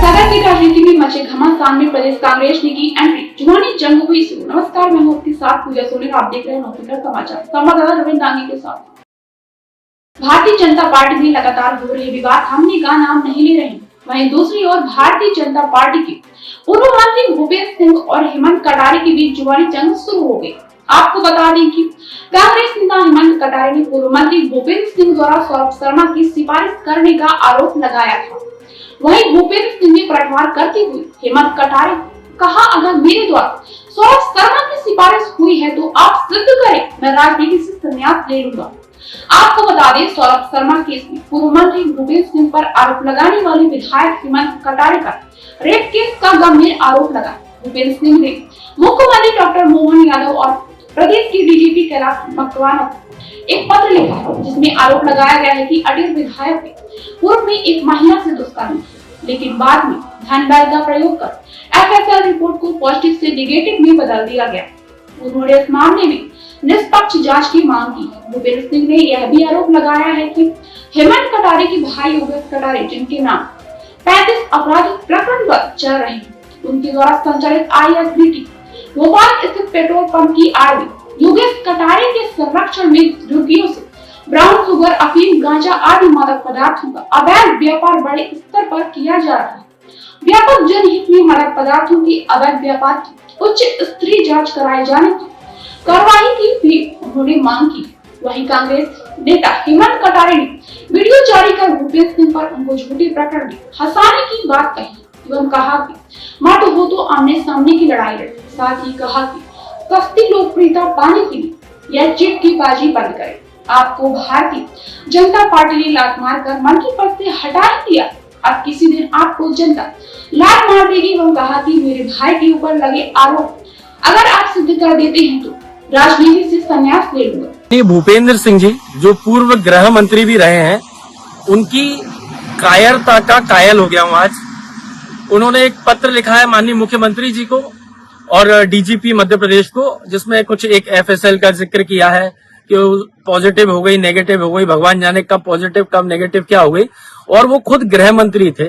सागर की राजनीति में मचे घमासान में प्रदेश कांग्रेस ने की एंट्री, जुबानी जंग हुई शुरू। नमस्कार, मैं हूं आपके साथ पूजा सोनी। आप देख रहे हैं नौकरी समाचार। संवाददाता रविंद्र डांगी के साथ। भारतीय जनता पार्टी में लगातार हो रहे विवाद थमने का नाम नहीं ले रहे। वहीं दूसरी ओर भारतीय जनता पार्टी के पूर्व मंत्री भूपेंद्र सिंह और हेमंत कटारे के बीच जुबानी जंग शुरू हो गई। आपको बता दें कि कांग्रेस नेता हेमंत कटारे ने पूर्व मंत्री भूपेंद्र सिंह द्वारा सौरभ शर्मा की सिफारिश करने का आरोप लगाया था। वहीं भूपेंद्र सिंह ने पलटवार करते हुए हेमंत कटारे कहा, अगर मेरे द्वारा सौरभ शर्मा की सिफारिश हुई है तो आप सिद्ध करें, मैं राजनीति से संन्यास ले लूंगा। आपको बता दें, सौरभ शर्मा केस में पूर्व मंत्री भूपेंद्र सिंह पर आरोप लगाने वाले विधायक हेमंत कटारे पर रेप केस का गंभीर आरोप लगा। भूपेंद्र सिंह ने मुख्यमंत्री डॉक्टर मोहन यादव और प्रदेश के डीजीपी कैलाश मकवाना एक पत्र लिखा, जिसमें आरोप लगाया गया है कि अटेर विधायक ने पूर्व में एक महिला से दुष्कर्म किया, लेकिन बाद में धन बल का प्रयोग कर एफएसएल रिपोर्ट को पॉजिटिव से नेगेटिव में बदल दिया गया। उन्होंने इस मामले में निष्पक्ष जांच की मांग की। भूपेंद्र सिंह ने यह भी आरोप लगाया है कि हेमंत कटारे के भाई योगेश कटारे, जिनके नाम 35 आपराधिक प्रकरण पर चल रहे हैं, उनके द्वारा संचालित आईएसबीटी भोपाल स्थित पेट्रोल पंप की आड़ में योगेश कटारे के संरक्षण में रुपयों से ब्राउन शुगर, अफीम, गांजा आदि मादक पदार्थों का अवैध व्यापार बड़े स्तर पर किया जा रहा है। व्यापक जनहित में मादक पदार्थों के अवैध व्यापार की उच्च स्तरीय जांच कराए जाने की कार्रवाई की भी उन्होंने मांग की। वहीं कांग्रेस नेता हेमंत कटारे ने वीडियो जारी कर भूपेंद्र सिंह पर उनको झूठे प्रकरण में फंसाने की बात कही एवं कहा कि मत हो तो आमने सामने की लड़ाई लड़े। साथ ही कहा कि सस्ती लोकप्रियता पाने के लिए यह चिट की बाजी बंद करें। आपको भारतीय जनता पार्टी ने लात मारकर मंत्री पद से हटा ही दिया, अब किसी दिन आपको जनता लात मार देगी। एवं कहा कि मेरे भाई के ऊपर लगे आरोप अगर आप सिद्ध कर देते हैं तो राजनीति से संन्यास ले लूंगा। भूपेंद्र सिंह जी जो पूर्व गृह मंत्री भी रहे हैं, उनकी कायरता का कायल हो गया हूं आज। उन्होंने एक पत्र लिखा है माननीय मुख्यमंत्री जी को और डीजीपी मध्य प्रदेश को, जिसमें कुछ एक एफएसएल का जिक्र किया है कि पॉजिटिव हो गई, नेगेटिव हो गई, भगवान जाने कब पॉजिटिव कब नेगेटिव क्या हो गई। और वो खुद गृह मंत्री थे।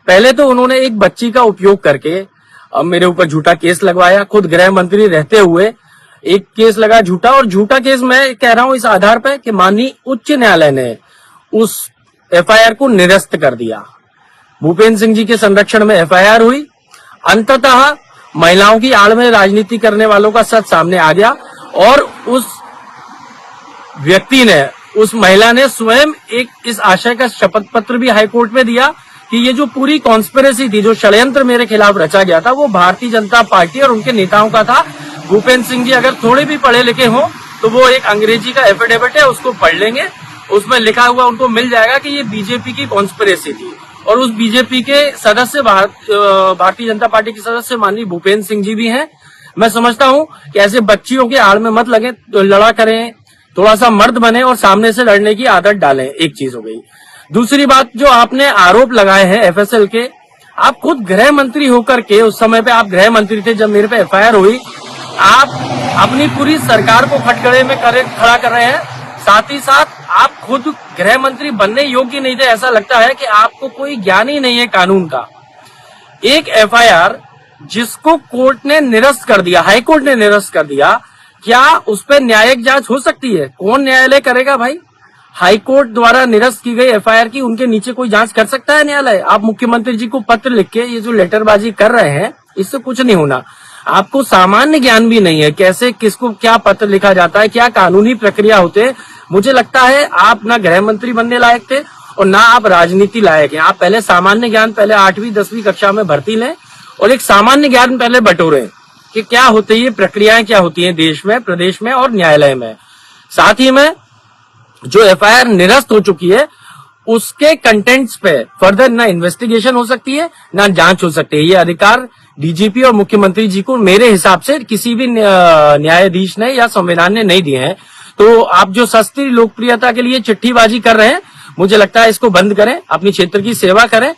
पहले तो उन्होंने एक बच्ची का उपयोग करके मेरे ऊपर झूठा केस लगवाया। खुद गृह मंत्री रहते हुए एक केस लगा झूठा, और झूठा केस मैं कह रहा हूं इस आधार पर कि माननीय उच्च न्यायालय ने उस एफआईआर को निरस्त कर दिया। भूपेंद्र सिंह जी के संरक्षण में एफआईआर हुई। अंततः महिलाओं की आड़ में राजनीति करने वालों का सच सामने आ गया और उस व्यक्ति ने, उस महिला ने स्वयं एक इस आशय का शपथ पत्र भी हाईकोर्ट में दिया कि ये जो पूरी कॉन्स्पिरेसी थी, जो षड्यंत्र मेरे खिलाफ रचा गया था, वो भारतीय जनता पार्टी और उनके नेताओं का था। भूपेंद्र सिंह जी अगर थोड़े भी पढ़े लिखे हों तो वो एक अंग्रेजी का एफिडेविट है, उसको पढ़ लेंगे। उसमें लिखा हुआ उनको मिल जाएगा कि ये बीजेपी की कॉन्स्पिरेसी थी। और उस बीजेपी के सदस्य भारतीय जनता पार्टी के सदस्य माननीय भूपेंद्र सिंह जी भी हैं। मैं समझता हूं कि ऐसे बच्चियों के आड़ में मत लगे, तो लड़ा करें, थोड़ा सा मर्द बने और सामने से लड़ने की आदत डालें। एक चीज हो गई। दूसरी बात, जो आपने आरोप लगाए हैं एफएसएल के, आप खुद गृह मंत्री होकर के, उस समय पे आप गृह मंत्री थे जब मेरे पे एफआईआर हुई, आप अपनी पूरी सरकार को खटखड़े में खड़ा कर रहे हैं। साथ ही साथ आप खुद गृह मंत्री बनने योग्य नहीं थे। ऐसा लगता है कि आपको कोई ज्ञान ही नहीं है कानून का। एक एफआईआर जिसको कोर्ट ने निरस्त कर दिया, हाईकोर्ट ने निरस्त कर दिया, क्या उस पर न्यायिक जांच हो सकती है? कौन न्यायालय करेगा भाई? हाईकोर्ट द्वारा निरस्त की गई एफआईआर की उनके नीचे कोई जांच कर सकता है न्यायालय? आप मुख्यमंत्री जी को पत्र लिख के ये जो लेटरबाजी कर रहे हैं, इससे कुछ नहीं होना। आपको सामान्य ज्ञान भी नहीं है, कैसे किसको क्या पत्र लिखा जाता है, क्या कानूनी प्रक्रिया होते हैं। मुझे लगता है आप ना गृह मंत्री बनने लायक थे और ना आप राजनीति लायक हैं। आप पहले सामान्य ज्ञान, पहले 8वीं 10वीं कक्षा में भर्ती लें और एक सामान्य ज्ञान पहले बटोरें कि क्या होती है, प्रक्रियाएं क्या होती हैं देश में, प्रदेश में और न्यायालय में। साथ ही में जो एफआईआर निरस्त हो चुकी है, उसके कंटेंट्स पे फर्दर ना इन्वेस्टिगेशन हो सकती है ना जांच हो सकती है। ये अधिकार डीजीपी और मुख्यमंत्री जी को मेरे हिसाब से किसी भी न्यायाधीश ने या संविधान ने नहीं दिए हैं। तो आप जो सस्ती लोकप्रियता के लिए चिट्ठीबाजी कर रहे हैं, मुझे लगता है इसको बंद करें, अपनी क्षेत्र की सेवा करें।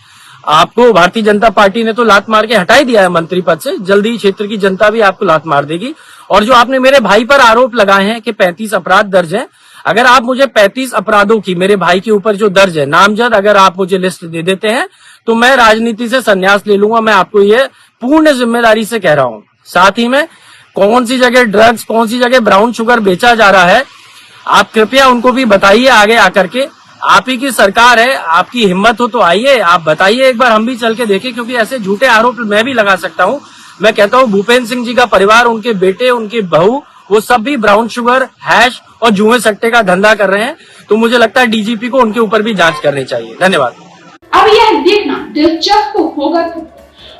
आपको भारतीय जनता पार्टी ने तो लात मार के हटा ही दिया है मंत्री पद से, जल्दी क्षेत्र की जनता भी आपको लात मार देगी। और जो आपने मेरे भाई पर आरोप लगाए हैं कि 35 अपराध दर्ज हैं, अगर आप मुझे 35 अपराधों की मेरे भाई के ऊपर जो दर्ज है नामजद, अगर आप मुझे लिस्ट दे देते हैं तो मैं राजनीति से संन्यास ले लूंगा। मैं आपको ये पूर्ण जिम्मेदारी से कह रहा हूं। साथ ही में कौन सी जगह ड्रग्स, कौन सी जगह ब्राउन शुगर बेचा जा रहा है, आप कृपया उनको भी बताइए आगे आकर के। आप ही की सरकार है, आपकी हिम्मत हो तो आइए, आप बताइए एक बार, हम भी चल के देखें, क्योंकि ऐसे झूठे आरोप मैं भी लगा सकता हूं। मैं कहता हूं भूपेंद्र सिंह जी का परिवार, उनके बेटे, उनकी बहू, वो सब भी ब्राउन शुगर, हैश और जुए सट्टे का धंधा कर रहे हैं। तो मुझे लगता है डीजीपी को उनके ऊपर भी जांच करनी चाहिए। धन्यवाद। अब यह देखना दिलचस्प होगा कि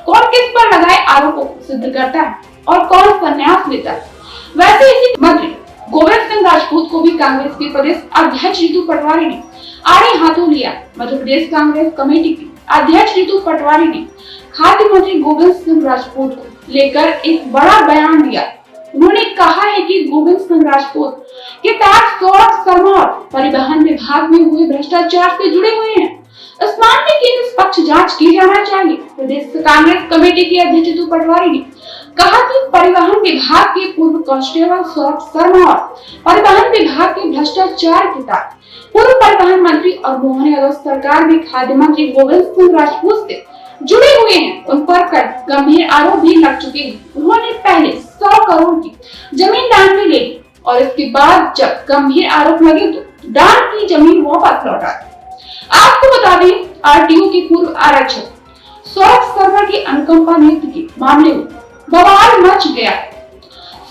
कौन किस पर लगाए आरोपों को सिद्ध करता है और कौन संन्यास लेता है। वैसे इसी मंत्री गोविंद सिंह राजपूत को भी कांग्रेस के प्रदेश अध्यक्ष रितु पटवारी ने आड़े हाथों लिया। मध्य प्रदेश कांग्रेस कमेटी की अध्यक्ष रितु पटवारी ने खाद्य मंत्री गोविंद सिंह राजपूत को लेकर एक बड़ा बयान दिया। उन्होंने कहा है कि गोविंद सिंह राजपूत के तहत सौरभ शर्मा और परिवहन विभाग में हुए भ्रष्टाचार से जुड़े हुए हैं। इस मामले की निष्पक्ष जांच की जाना चाहिए। प्रदेश कांग्रेस कमेटी के अध्यक्ष रितु पटवारी ने कहा कि परिवहन विभाग के पूर्व कांस्टेबल सौरभ शर्मा और परिवहन विभाग के भ्रष्टाचार के तहत पूर्व परिवहन मंत्री और मोहन यादव सरकार में खाद्य मंत्री गोविंद सिंह राजपूत से जुड़े हुए हैं। उन पर गंभीर आरोप भी लग चुके हैं। उन्होंने पहले 100 करोड़ की जमीन दान में ले ली और इसके बाद जब गंभीर आरोप लगे तो दान की जमीन वापस लौटा दी। आपको बता दें, आरटीओ के पूर्व आरक्षक सौरभ शर्मा की अनुकंपा नियुक्ति के मामले में बवाल मच गया।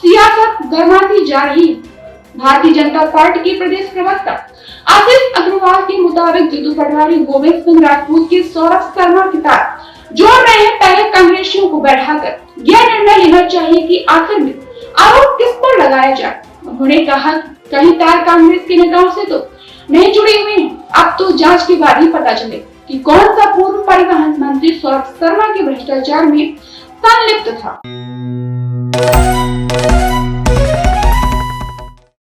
सियासत गर्माती जा रही है। भारतीय जनता पार्टी के प्रदेश प्रवक्ता आशीष अग्रवाल के मुताबिक रितु पटवारी गोविंद सिंह राजपूत के सौरभ शर्मा के साथ जोड़ रहे हैं। पहले कांग्रेसियों को बैठाकर यह निर्णय लेना चाहिए कि आखिर में आरोप किस पर लगाया जाए। उन्होंने कहा कि कई तार कांग्रेस के नेताओं से तो नहीं जुड़े हुए हैं। अब तो जांच के बाद ही पता चले कि कौन सा पूर्व परिवहन मंत्री सौरभ शर्मा के भ्रष्टाचार में संलिप्त था।